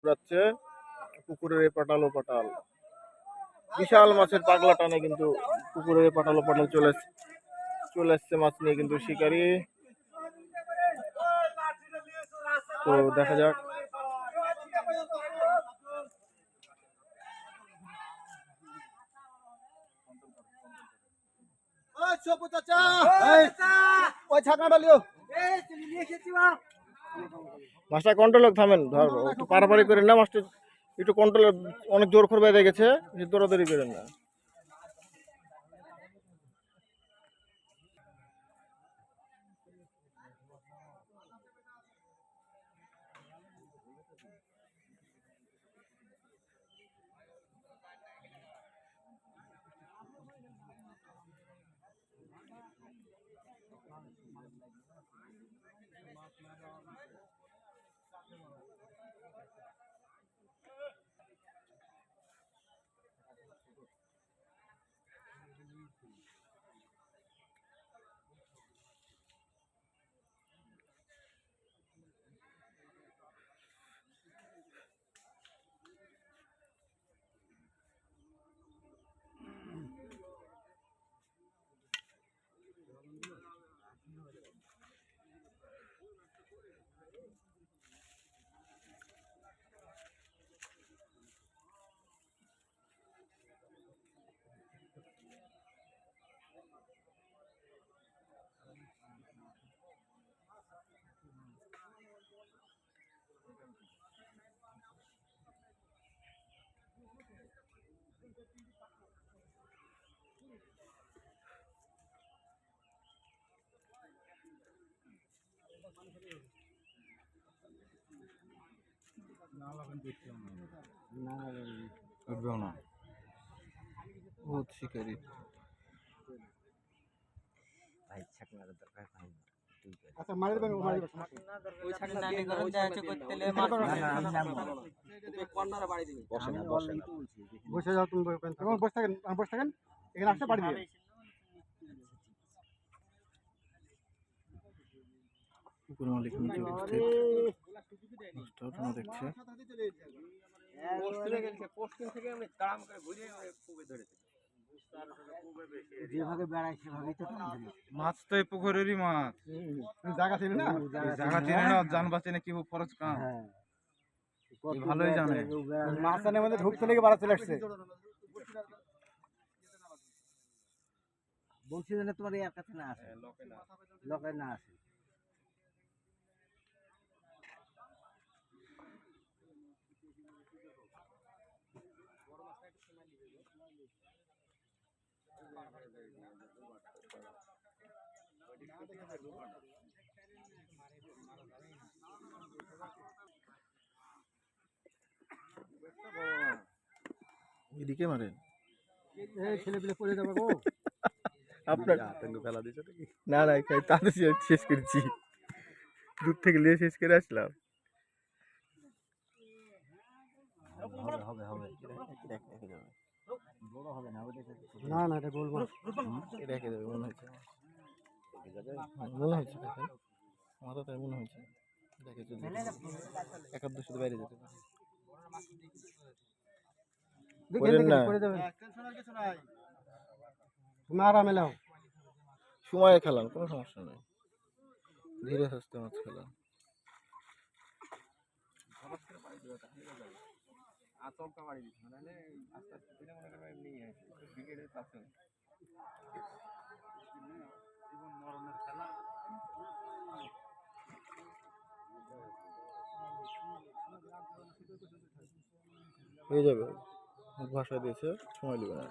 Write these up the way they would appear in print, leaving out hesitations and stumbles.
যাচ্ছে পুকুরের এই পাটাল ও পাটাল, বিশাল মাছের পাগলা টানে কিন্তু পুকুরের এই পাটাল ও পাটাল চলে আসছে মাছ নিয়ে কিন্তু শিকারি। তো দেখা যাক। মাছটা কন্ট্রোল থামেন, ধরবো একটু পারাপারি করেন না, মাছটা একটু কন্ট্রোল, অনেক জোর করে বেঁধে গেছে, দৌড়াদৌড়ি করেন না। বহুত শিকারি আচ্ছা মারি দেবেন, মারি দেবেন ওই ছাকনা নানি করে যাচ্ছে করতেলে মাছ কর্নারে বাড়ি দিবি। বসে যাও তুমি, বসে থাকেন, বসে থাকেন, এখানে আসতে বাড়ি দিবেন। পুকুর মালিক নিচে উপস্থিত, মাছটা দেখছে। মাছ তো এই পুকুরেরই মাছ, জায়গা চিনি না, জায়গা চিনি না, জান বাঁচে না কি খরচ কাম, ভালোই জানে। মাছটার মধ্যে ঢুকতে লেগে বাড়া চলে আসছে। বলছি যে তোমার এর কাছে না আসে, লকে না আসে। এদিকে মারেন, ছেলেপিলে পড়ে যাবে গো। আপনার ফেলা দিয়েছে নাকি? না না, তাদের শেষ করেছি, দূর থেকে নিয়ে শেষ করে আসলাম। না না, এটা বলবো, রেখে দেবে মনে হচ্ছে, মনে হচ্ছে আমার তো মনে হচ্ছে, দেখে চলছে একাদ শুধু বাইরে যেতে পারে। সময় খেলাম, কোনো সমস্যা নেই, ধীরে সুস্থে মাছ খেলাম। হয়ে যাবে, ভাষা দিয়েছে, সময় দেবে না।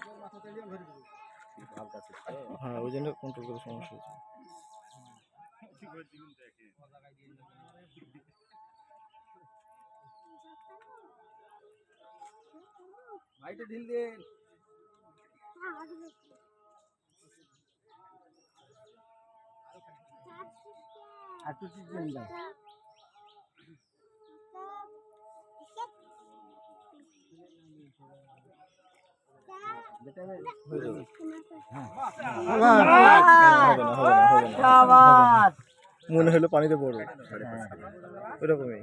হ্যাঁ, ওই জন্য কন্ট্রোল করে সমস্যা হয়েছে। ভাইটা ঢিল দেন। আর তো ঠিক দেন দাও। মনে হলো পানিতে পড়বে, ওইরকমই।